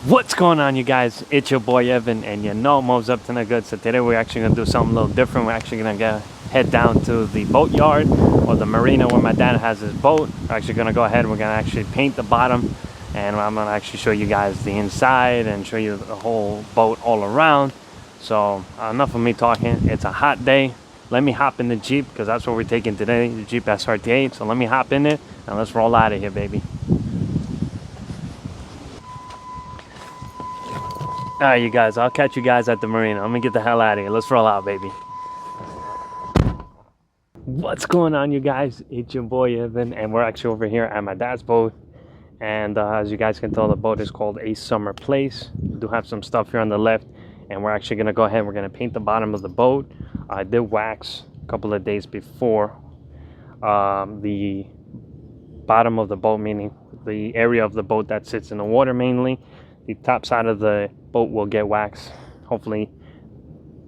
What's going on, you guys? It's your boy Evan, and you know Mo's up to no good. So today we're actually gonna do something a little different. We're actually gonna head down to the boat yard or the marina where my dad has his boat. We're actually gonna go ahead. We're gonna actually paint the bottom, and I'm gonna actually show you guys the inside and show you the whole boat all around. So enough of me talking. It's a hot day. Let me hop in the Jeep because that's what we're taking today, the Jeep SRT8. So let me hop in it and let's roll out of here, baby. All right, you guys, I'll catch you guys at the marina. I'm gonna get the hell out of here. Let's roll out, baby. What's going on, you guys? It's your boy Evan, and we're actually over here at my dad's boat. And as you guys can tell, the boat is called A Summer Place. We do have some stuff here on the left, and we're actually gonna go ahead. We're gonna paint the bottom of the boat. I did wax a couple of days before. The bottom of the boat, meaning the area of the boat that sits in the water mainly. The top side of the boat will get waxed hopefully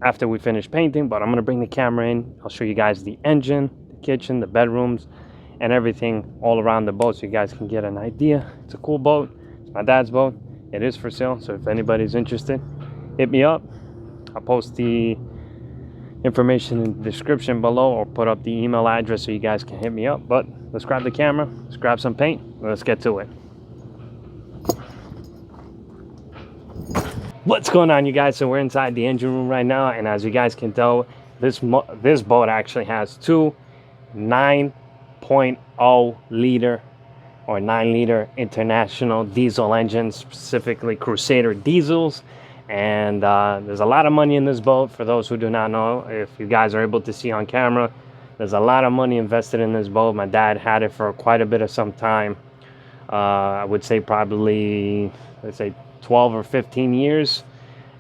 after we finish painting, but I'm gonna bring the camera in. I'll show you guys the engine, the kitchen, the bedrooms, and everything all around the boat so you guys can get an idea. It's a cool boat. It's my dad's boat. It is for sale, so if anybody's interested, hit me up. I'll post the information in the description below or put up the email address so you guys can hit me up. But let's grab the camera, let's grab some paint, let's get to it. What's going on, you guys? So we're inside the engine room right now, and as you guys can tell, this boat actually has two 9.0 liter or 9 liter international diesel engines, specifically Crusader diesels. And there's a lot of money in this boat. For those who do not know, if you guys are able to see on camera, there's a lot of money invested in this boat. My dad had it for quite a bit of some time. I would say probably, let's say 12 or 15 years.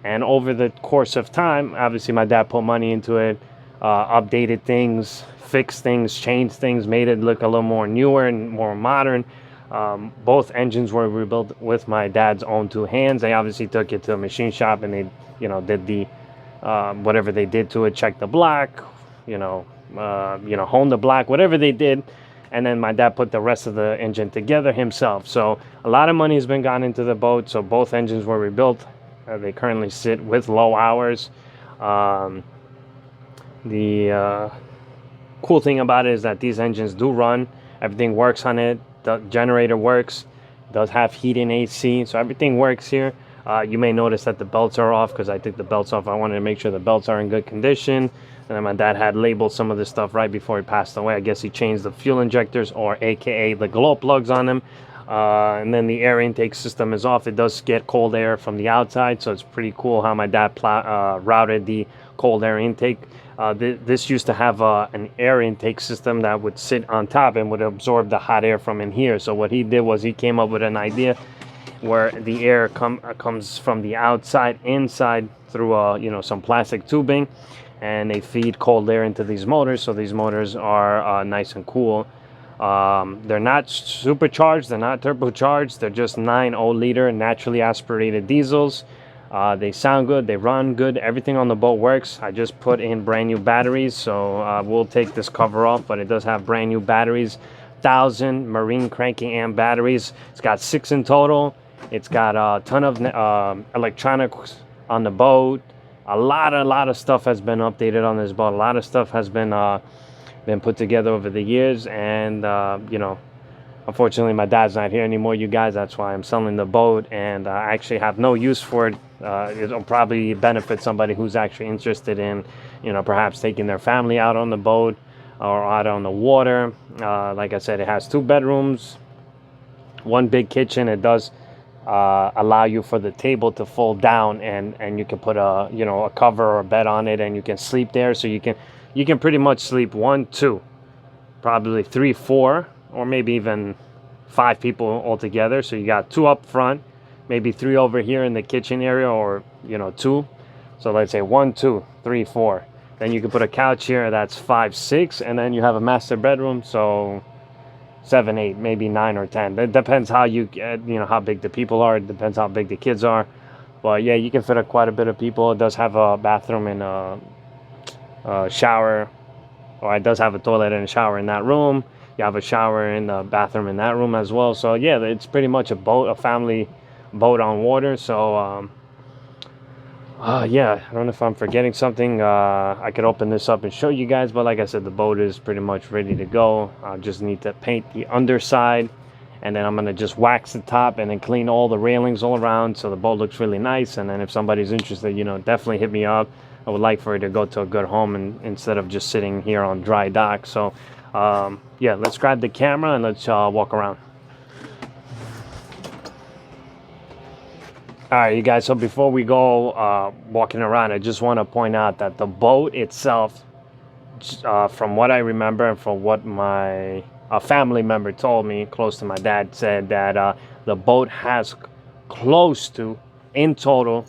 And over the course of time, obviously my dad put money into it, updated things, fixed things, changed things, made it look a little more newer and more modern. Both engines were rebuilt with my dad's own two hands. They obviously took it to a machine shop and they, did the whatever they did to it, check the block, hone the block, whatever they did. And then my dad put the rest of the engine together himself. So a lot of money has been gone into the boat. So both engines were rebuilt. They currently sit with low hours. The cool thing about it is that these engines do run. Everything works on it. The generator works. It does have heat and AC. So everything works here. You may notice that the belts are off because I took the belts off. I wanted to make sure the belts are in good condition. And then my dad had labeled some of this stuff right before he passed away. I guess he changed the fuel injectors, or AKA the glow plugs on them. And then the air intake system is off. It does get cold air from the outside, so it's pretty cool how my dad routed the cold air intake. This used to have an air intake system that would sit on top and would absorb the hot air from in here. So what he did was he came up with an idea where the air comes from the outside inside through some plastic tubing, and they feed cold air into these motors. So these motors are nice and cool. They're not supercharged, they're not turbocharged, they're just 9.0 liter naturally aspirated diesels. They sound good, they run good, everything on the boat works. I just put in brand new batteries, so we'll take this cover off, but it does have brand new batteries, 1,000 marine cranking amp batteries. It's got 6 in total. It's got a ton of electronics on the boat. A lot of stuff has been updated on this boat. A lot of stuff has been put together over the years, and unfortunately my dad's not here anymore, you guys. That's why I'm selling the boat, and I actually have no use for it. It'll probably benefit somebody who's actually interested in perhaps taking their family out on the boat or out on the water. Like I said, it has 2 bedrooms, 1 big kitchen. It does allow you for the table to fold down, and you can put a cover or a bed on it, and you can sleep there. So you can pretty much sleep 1, 2, probably 3, 4, or maybe even 5 people altogether. So you got 2 up front, maybe 3 over here in the kitchen area, or 2. So let's say 1, 2, 3, 4. Then you can put a couch here, that's 5, 6, and then you have a master bedroom. So 7, 8, maybe 9 or 10. It depends how you get, how big the people are. It depends how big the kids are. But yeah, you can fit quite a bit of people. It does have a bathroom and a shower, or it does have a toilet and a shower in that room. You have a shower in the bathroom in that room as well. So yeah, it's pretty much a boat, a family boat on water. So yeah, I don't know if I'm forgetting something. I could open this up and show you guys, but like I said, the boat is pretty much ready to go. I just need to paint the underside, and then I'm gonna just wax the top and then clean all the railings all around so the boat looks really nice. And then if somebody's interested, you know, definitely hit me up. I would like for it to go to a good home and instead of just sitting here on dry dock. So yeah, let's grab the camera and let's walk around. All right, you guys, so before we go walking around, I just want to point out that the boat itself, from what I remember and from what my family member told me, close to my dad, said that the boat has close to, in total,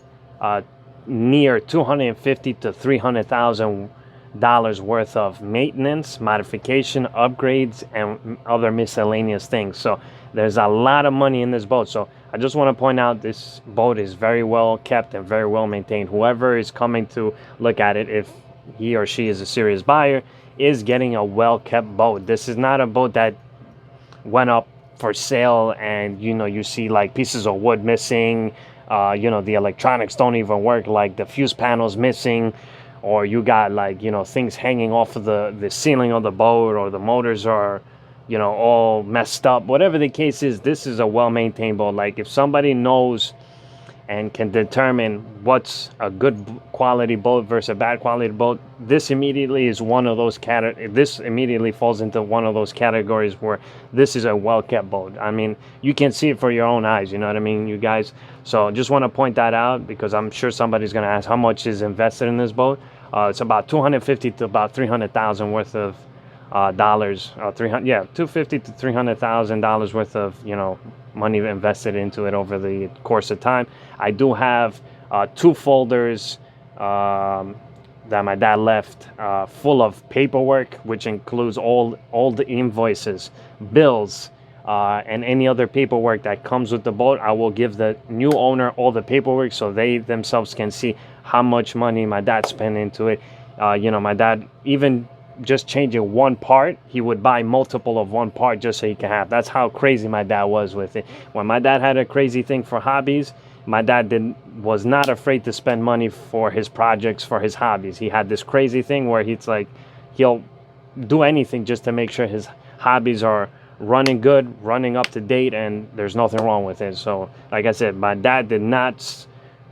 near 250 to 300,000 dollars worth of maintenance, modification, upgrades, and other miscellaneous things. So there's a lot of money in this boat. So I just want to point out this boat is very well kept and very well maintained. Whoever is coming to look at it, if he or she is a serious buyer, is getting a well kept boat. This is not a boat that went up for sale and you know you see like pieces of wood missing, you know, the electronics don't even work, like the fuse panels missing, or you got like, you know, things hanging off of the ceiling of the boat, or the motors are, you know, all messed up. Whatever the case is, this is a well-maintained boat. Like if somebody knows and can determine what's a good quality boat versus a bad quality boat, this immediately is one of those this immediately falls into one of those categories where this is a well-kept boat. I mean, you can see it for your own eyes, you know what I mean, you guys? So just want to point that out because I'm sure somebody's going to ask how much is invested in this boat. It's about 250 to about 300,000 worth of dollars, 300, yeah, 250 to 300,000 dollars worth of, you know, money invested into it over the course of time. I do have 2 folders that my dad left full of paperwork, which includes all the invoices, bills, and any other paperwork that comes with the boat. I will give the new owner all the paperwork so they themselves can see how much money my dad spent into it. You know, my dad, even just changing one part, he would buy multiple of one part just so he can have. That's how crazy my dad was with it. When my dad had a crazy thing for hobbies, my dad was not afraid to spend money for his projects, for his hobbies. He had this crazy thing where he's like, he'll do anything just to make sure his hobbies are running good, running up to date, and there's nothing wrong with it. So like I said, my dad did not,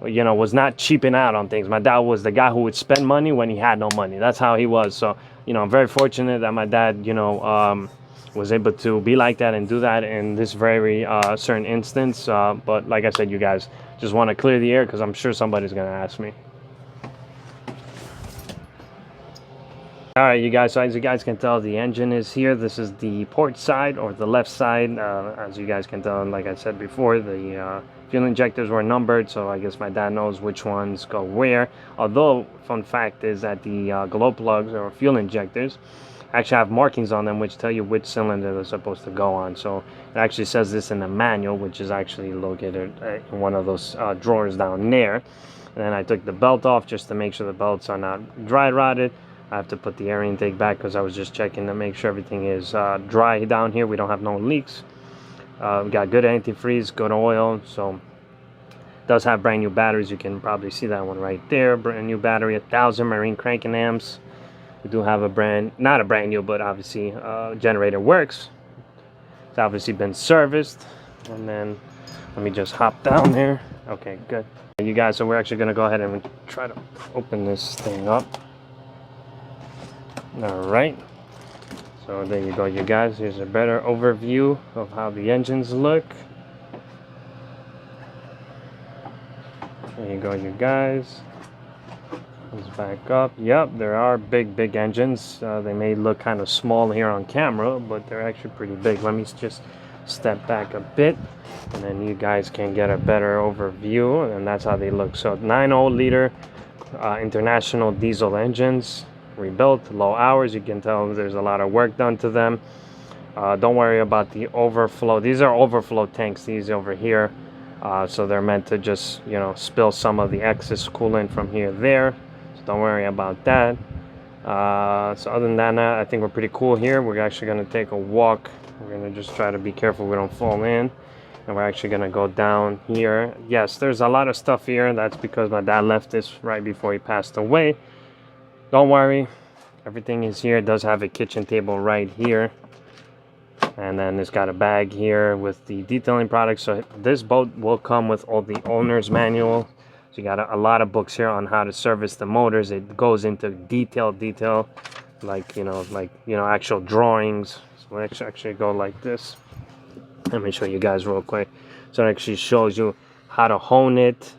you know, was not cheaping out on things. My dad was the guy who would spend money when he had no money. That's how he was. So, you know, I'm very fortunate that my dad, you know, was able to be like that and do that in this very certain instance. But like I said, you guys, just want to clear the air because I'm sure somebody's going to ask me. All right, you guys, so as you guys can tell, the engine is here. This is the port side, or the left side. As you guys can tell, and like I said before, the fuel injectors were numbered, so I guess my dad knows which ones go where. Although, fun fact is that the glow plugs or fuel injectors actually have markings on them which tell you which cylinder they're supposed to go on. So it actually says this in the manual, which is actually located in one of those drawers down there. And then I took the belt off just to make sure the belts are not dry rotted. I have to put the air intake back because I was just checking to make sure everything is dry down here. We don't have no leaks. We got good antifreeze, good oil. So it does have brand new batteries. You can probably see that one right there. Brand new battery, 1,000 marine cranking amps. We do have a not a brand new, but obviously generator works. It's obviously been serviced. And then let me just hop down there. Okay, good. You guys, so we're actually going to go ahead and try to open this thing up. All right, so there you go, you guys. Here's a better overview of how the engines look. There you go, you guys. Let's back up. Yep, there are big engines. They may look kind of small here on camera, but they're actually pretty big. Let me just step back a bit, and then you guys can get a better overview, and that's how they look. So 9.0 liter international diesel engines. Rebuilt, low hours. You can tell there's a lot of work done to them. Don't worry about the overflow. These are overflow tanks, these over here. So they're meant to just, you know, spill some of the excess coolant from here there. So don't worry about that. So other than that, I think we're pretty cool here. We're actually going to take a walk. We're going to just try to be careful we don't fall in. And we're actually gonna go down here. Yes, there's a lot of stuff here. That's because my dad left this right before he passed away. Don't worry, everything is here. It does have a kitchen table right here. And then it's got a bag here with the detailing products. So this boat will come with all the owner's manual. So you got a lot of books here on how to service the motors. It goes into detail, like actual drawings. So let's actually go like this. Let me show you guys real quick. So it actually shows you how to hone it,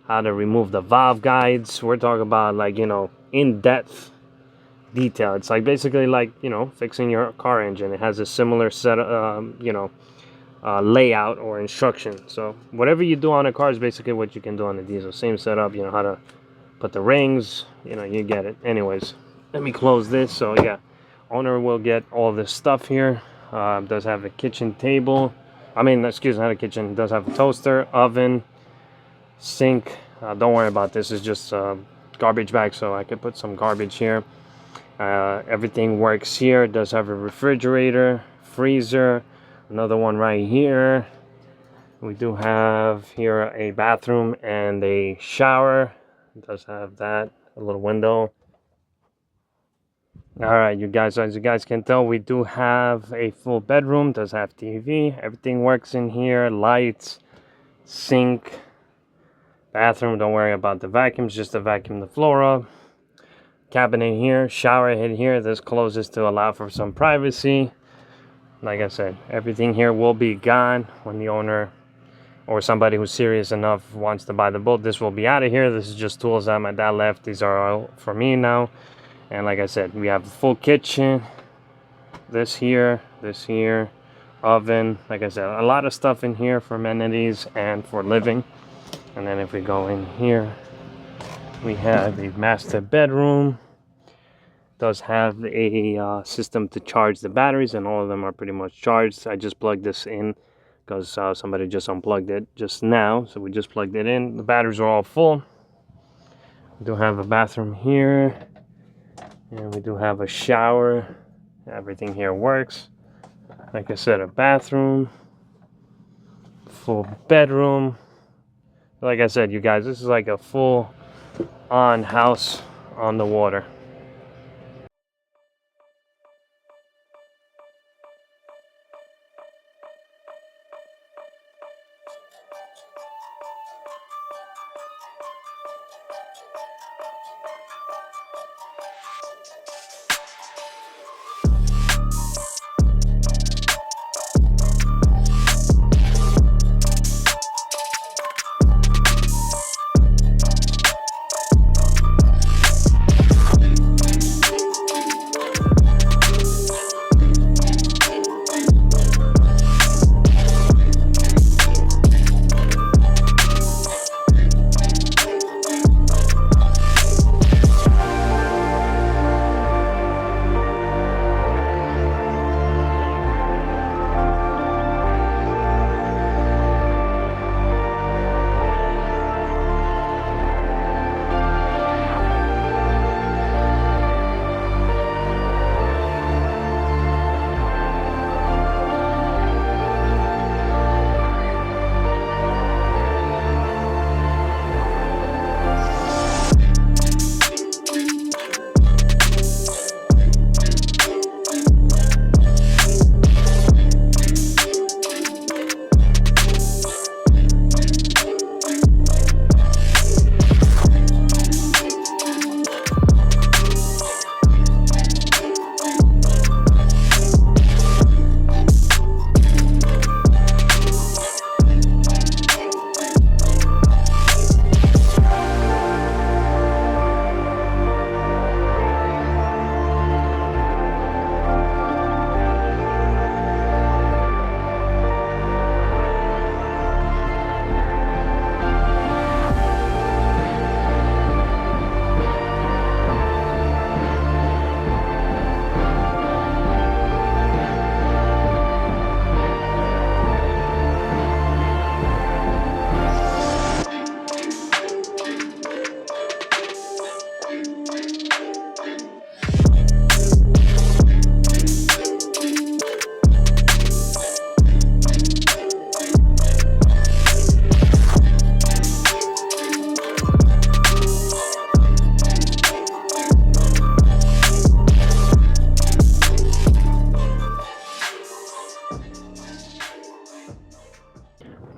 how to remove the valve guides. We're talking about, like, in-depth detail. It's like basically like, fixing your car engine. It has a similar set of layout or instruction. So whatever you do on a car is basically what you can do on a diesel. Same setup, how to put the rings, you get it. Anyways, let me close this. So yeah, owner will get all this stuff here. Does have a kitchen table. Excuse me, not a kitchen. It does have a toaster, oven, sink. Don't worry about this. It's just a garbage bag, so I could put some garbage here. Everything works here. It does have a refrigerator, freezer, another one right here. We do have here a bathroom and a shower. It does have that, a little window. All right, you guys, as you guys can tell, we do have a full bedroom. Does have TV. Everything works in here. Lights, sink, bathroom. Don't worry about the vacuums, just to vacuum the floor up. Cabinet here, shower head here. This closes to allow for some privacy. Like I said, everything here will be gone when the owner or somebody who's serious enough wants to buy the boat. This will be out of here. This is just tools that my dad left. These are all for me now. And like I said, we have a full kitchen, this here, oven. Like I said, a lot of stuff in here for amenities and for living. And then if we go in here, we have a master bedroom. Does have a system to charge the batteries, and all of them are pretty much charged. I just plugged this in because somebody just unplugged it just now. So we just plugged it in. The batteries are all full. We do have a bathroom here. And we do have a shower. Everything here works. Like I said, a bathroom, full bedroom. Like I said, you guys, this is like a full on house on the water.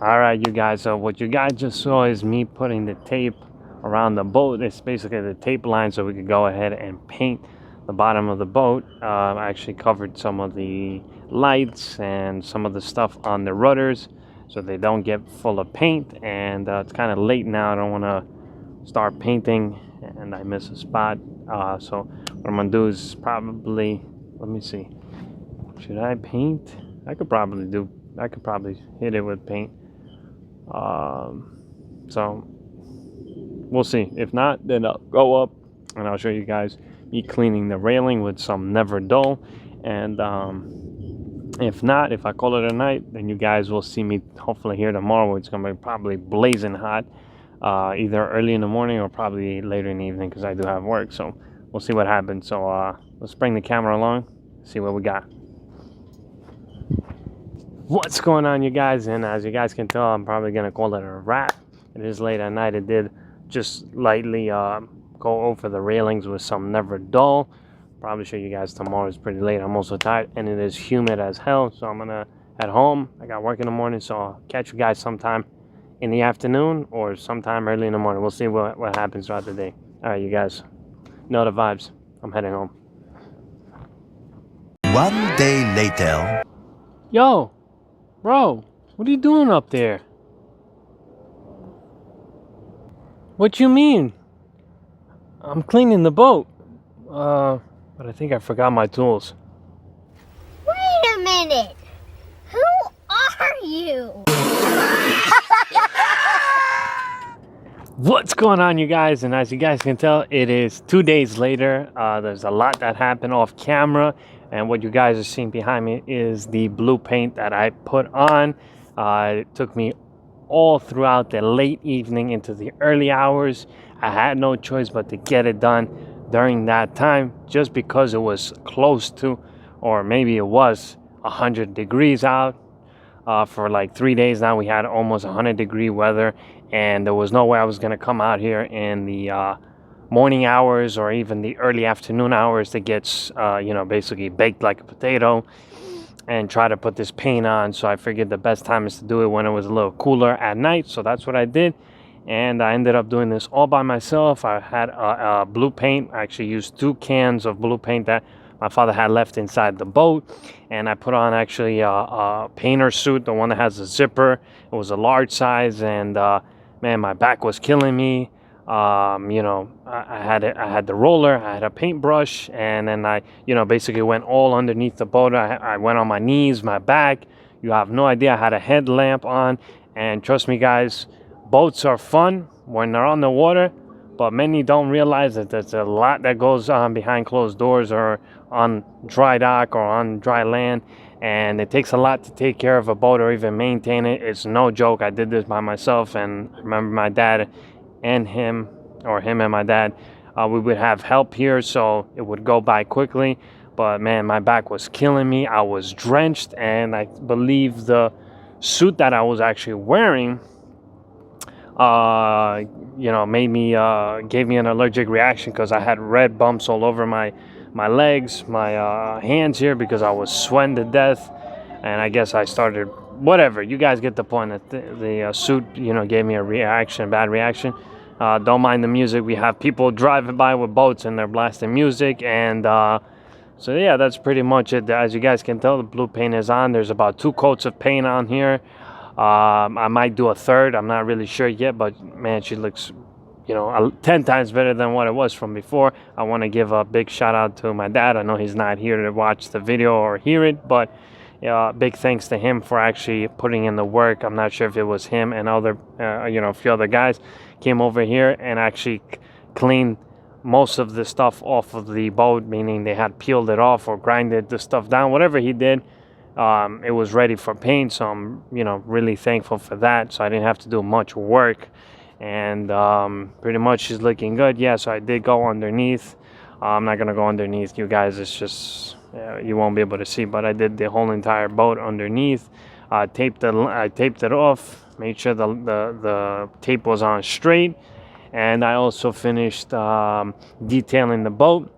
All right, you guys. So what you guys just saw is me putting the tape around the boat. It's basically the tape line so we could go ahead and paint the bottom of the boat. I actually covered some of the lights and some of the stuff on the rudders so they don't get full of paint. And it's kind of late now. I don't want to start painting and I miss a spot. So what I'm gonna do is probably, let me see. Should I paint? I could probably hit it with paint. So we'll see. If not, then I'll go up and I'll show you guys me cleaning the railing with some Never Dull. And if not, if I call it a night, then you guys will see me hopefully here tomorrow. It's gonna be probably blazing hot, either early in the morning or probably later in the evening because I do have work. So we'll see what happens. So let's bring the camera along, see what we got. What's going on, you guys? And as you guys can tell, I'm probably gonna call it a wrap. It is late at night. I did just lightly go over the railings with some Never Dull. Probably show you guys tomorrow. It's pretty late. I'm also tired and it is humid as hell, so I'm gonna head home. I got work in the morning, so I'll catch you guys sometime in the afternoon or sometime early in the morning. We'll see what happens throughout the day. All right, you guys know the vibes. I'm heading home. One day later. Yo, bro, what are you doing up there? What you mean? I'm cleaning the boat. But I think I forgot my tools. Wait a minute. Who are you? What's going on, you guys? And as you guys can tell, it is 2 days later. There's a lot that happened off camera. And what you guys are seeing behind me is the blue paint that I put on. It took me all throughout the late evening into the early hours. I had no choice but to get it done during that time just because it was close to, or maybe it was 100 degrees out. For like 3 days now, we had almost 100-degree weather, and there was no way I was going to come out here in the morning hours or even the early afternoon hours that gets basically baked like a potato and try to put this paint on. So I figured the best time is to do it when it was a little cooler at night. So that's what I did, and I ended up doing this all by myself. I had blue paint. I actually used 2 cans of blue paint that my father had left inside the boat, and I put on actually a painter suit, the one that has a zipper. It was a large size, and man, my back was killing me. I had the roller, I had a paintbrush, and then I basically went all underneath the boat. I went on my knees, my back. You have no idea. I had a headlamp on, and trust me, guys, boats are fun when they're on the water, but many don't realize that there's a lot that goes on behind closed doors or on dry dock or on dry land, and it takes a lot to take care of a boat or even maintain it. It's no joke. I did this by myself, and I remember my dad and him and my dad, we would have help here, so it would go by quickly. But man, my back was killing me. I was drenched, and I believe the suit that I was actually wearing gave me an allergic reaction because I had red bumps all over my legs, my hands here, because I was sweating to death. And I guess I started, whatever, you guys get the point. That the suit gave me a bad reaction. Don't mind the music. We have people driving by with boats and they're blasting music, and so yeah, that's pretty much it. As you guys can tell, the blue paint is on. There's about 2 coats of paint on here. I might do a third. I'm not really sure yet, but man, she looks 10 times better than what it was from before. I want to give a big shout out to my dad. I know he's not here to watch the video or hear it, but big thanks to him for actually putting in the work. I'm not sure if it was him and other a few other guys came over here and actually cleaned most of the stuff off of the boat, meaning they had peeled it off or grinded the stuff down. Whatever he did, it was ready for paint, so I'm really thankful for that. So I didn't have to do much work, and pretty much she's looking good. Yeah, so I did go underneath. I'm not gonna go underneath, you guys. It's just you won't be able to see, but I did the whole entire boat underneath. I taped it off, made sure the tape was on straight, and I also finished detailing the boat.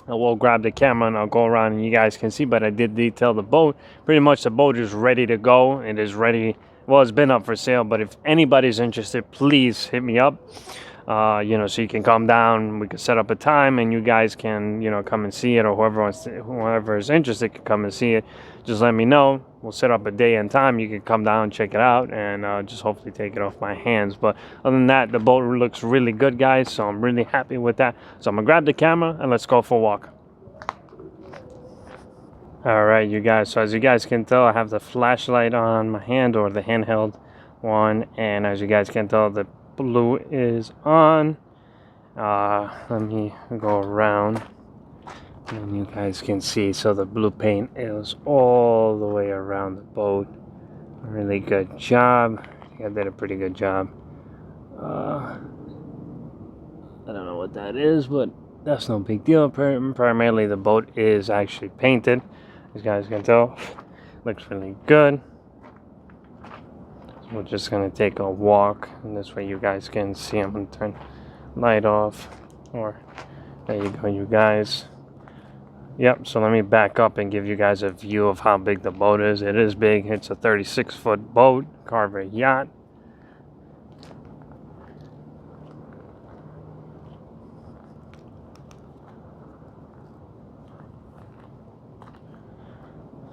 I will grab the camera and I'll go around and you guys can see, but I did detail the boat. Pretty much the boat is ready to go. It is ready Well, it's been up for sale, but if anybody's interested, please hit me up. You know, so you can come down. We can set up a time, and you guys can, you know, come and see it, or whoever is interested can come and see it. Just let me know. We'll set up a day and time. You can come down, check it out, and just hopefully take it off my hands. But other than that, the boat looks really good, guys. So I'm really happy with that. So I'm gonna grab the camera and let's go for a walk. All right, you guys. So as you guys can tell, I have the flashlight on my hand, or the handheld one, and as you guys can tell, the blue is on. Let me go around and you guys can see. So the blue paint is all the way around the boat. Really good job. I think I did a pretty good job. I don't know what that is, but that's no big deal. Primarily the boat is actually painted, as you guys can tell. Looks really good. We're just gonna take a walk, and this way you guys can see. I'm gonna turn light off, or there you go, you guys. Yep, so let me back up and give you guys a view of how big the boat is. It is big. It's a 36-foot boat, Carver Yacht.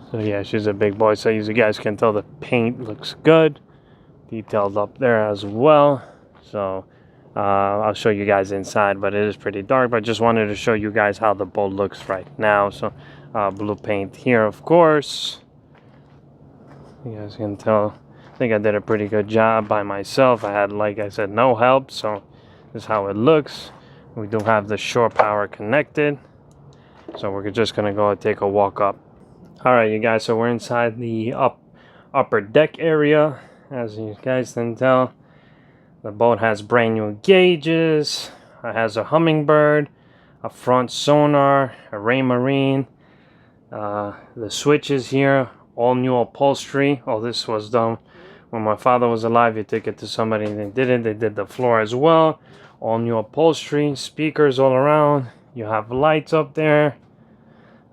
So yeah, she's a big boy. So as you guys can tell, the paint looks good. Detailed up there as well. So I'll show you guys inside, but it is pretty dark. But I just wanted to show you guys how the boat looks right now. So blue paint here, of course. You guys can tell. I think I did a pretty good job by myself. I had, like I said, no help. So this is how it looks. We do have the shore power connected. So we're just gonna go and take a walk up. All right, you guys. So we're inside the upper deck area. As you guys can tell, the boat has brand new gauges. It has a hummingbird, a front sonar, a Raymarine. The switches here, all new upholstery. Oh, this was done when my father was alive. He took it to somebody and they did it. They did the floor as well. All new upholstery, speakers all around. You have lights up there.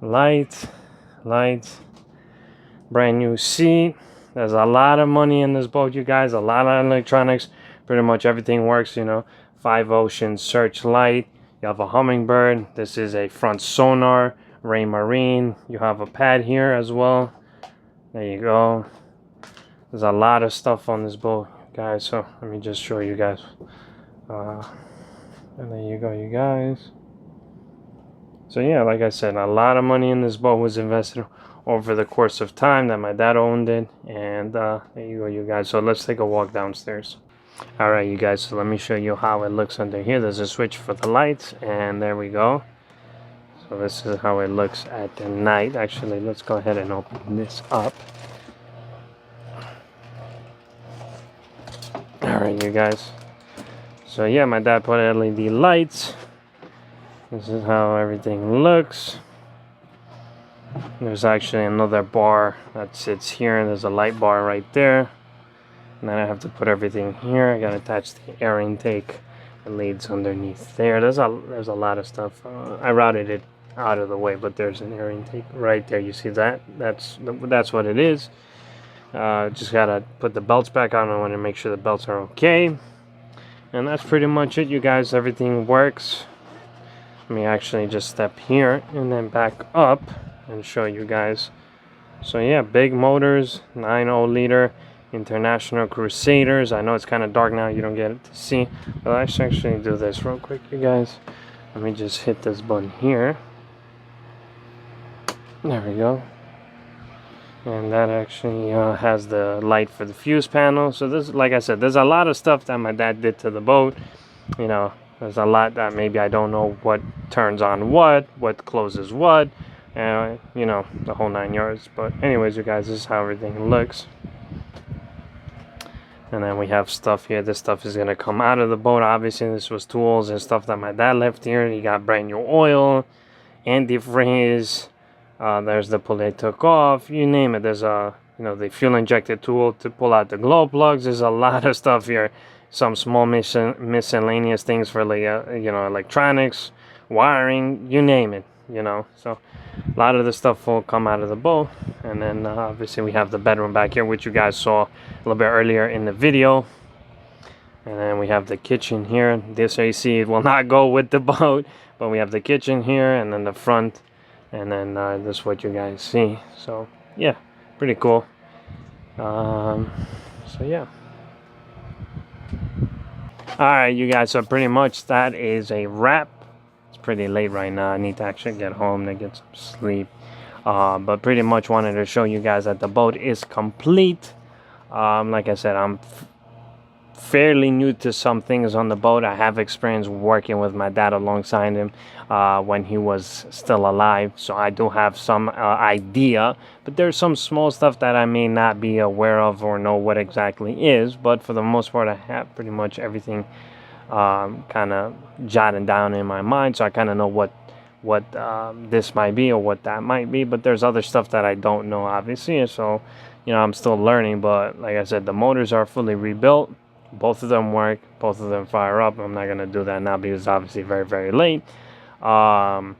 Lights. Brand new seat. There's a lot of money in this boat, you guys. A lot of electronics. Pretty much everything works, you know. 5 ocean searchlight. You have a hummingbird. This is a front sonar, Raymarine. You have a pad here as well. There you go. There's a lot of stuff on this boat, guys. So let me just show you guys. And there you go, you guys. So yeah, like I said, a lot of money in this boat was invested over the course of time that my dad owned it. And there you go, you guys. So let's take a walk downstairs. All right, you guys, so let me show you how it looks under here. There's a switch for the lights, and there we go. So this is how it looks at the night. Actually, let's go ahead and open this up. All right, you guys. So yeah, my dad put LED lights. This is how everything looks. There's actually another bar that sits here. There's a light bar right there. And then I have to put everything here. I gotta attach the air intake. It leads underneath there. There's a lot of stuff. I routed it out of the way, but there's an air intake right there. You see that? That's what it is. Just gotta put the belts back on. I want to make sure the belts are okay. And that's pretty much it, you guys. Everything works. Let me actually just step here and then back up and show you guys. So yeah, big motors, 9.0 liter International Crusaders. I know it's kind of dark now, you don't get it to see, but let's actually do this real quick, you guys. Let me just hit this button here. There we go. And that actually has the light for the fuse panel. So this, like I said, there's a lot of stuff that my dad did to the boat. You know, there's a lot that maybe I don't know what turns on what closes what, you know, the whole 9 yards. But anyways, you guys, this is how everything looks. And then we have stuff here. This stuff is going to come out of the boat. Obviously, this was tools and stuff that my dad left here. He got brand new oil, antifreeze. There's the pulley I took off. You name it. There's a, you know, the fuel injected tool to pull out the glow plugs. There's a lot of stuff here. Some small miscellaneous things for, like, you know, electronics, wiring, you name it, you know. So a lot of the stuff will come out of the boat. And then obviously we have the bedroom back here, which you guys saw a little bit earlier in the video. And then we have the kitchen here. This AC will not go with the boat, but we have the kitchen here, and then the front, and then this is what you guys see. So yeah, pretty cool. So yeah. Alright, you guys, so pretty much that is a wrap. It's pretty late right now. I need to actually get home to get some sleep. But pretty much wanted to show you guys that the boat is complete. Like I said, I'm fairly new to some things on the boat. I have experience working with my dad alongside him when he was still alive, so I do have some idea, but there's some small stuff that I may not be aware of or know what exactly is. But for the most part, I have pretty much everything kind of jotted down in my mind, so I kind of know what this might be or what that might be. But there's other stuff that I don't know, obviously, so you know, I'm still learning. But like I said, the motors are fully rebuilt. Both of them work, both of them fire up. I'm not going to do that now because it's obviously very, very late. Like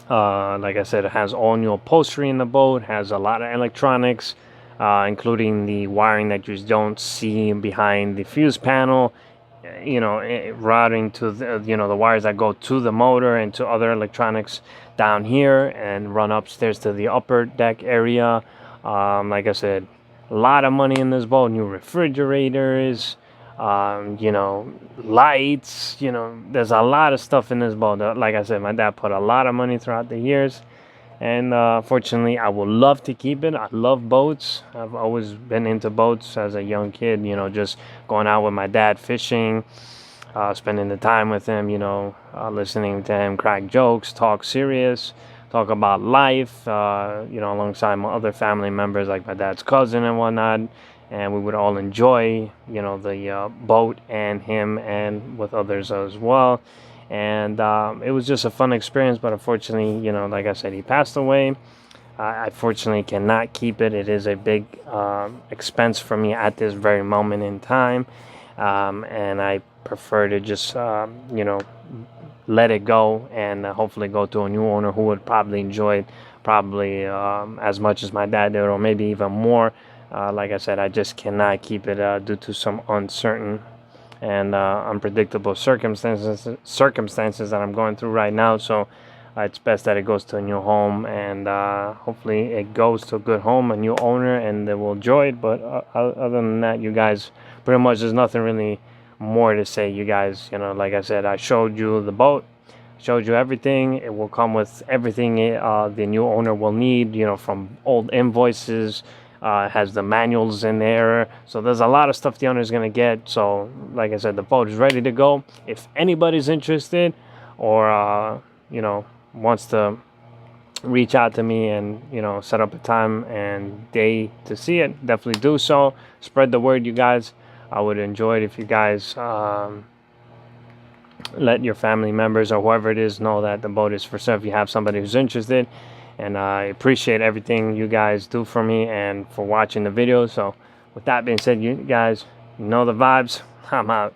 I said, it has all new upholstery in the boat, has a lot of electronics, including the wiring that you don't see behind the fuse panel, you know, routing to the, you know, the wires that go to the motor and to other electronics down here and run upstairs to the upper deck area. Like I said, a lot of money in this boat. New refrigerators, you know, lights, you know, there's a lot of stuff in this boat. Like I said, my dad put a lot of money throughout the years, and fortunately I would love to keep it. I love boats. I've always been into boats as a young kid, you know, just going out with my dad fishing, spending the time with him, you know, listening to him crack jokes, talk serious, talk about life, you know, alongside my other family members like my dad's cousin and whatnot. And we would all enjoy, you know, the boat and him and with others as well. And it was just a fun experience. But unfortunately, you know, like I said, he passed away. I fortunately cannot keep it. It is a big expense for me at this very moment in time. And I prefer to just, you know, let it go and hopefully go to a new owner who would probably enjoy it probably as much as my dad did, or maybe even more. Like I said, I just cannot keep it due to some uncertain and unpredictable circumstances that I'm going through right now. So it's best that it goes to a new home, and hopefully it goes to a good home, a new owner, and they will enjoy it. But other than that, you guys, pretty much there's nothing really more to say. You guys, you know, like I said, I showed you the boat, showed you everything. It will come with everything the new owner will need, you know, from old invoices, has the manuals in there, so there's a lot of stuff the owner is going to get. So like I said, the boat is ready to go. If anybody's interested or you know, wants to reach out to me and, you know, set up a time and day to see it, definitely do so. Spread the word, you guys. I would enjoy it if you guys let your family members or whoever it is know that the boat is for sale if you have somebody who's interested. And I appreciate everything you guys do for me and for watching the video. So with that being said, you guys, you know the vibes. I'm out.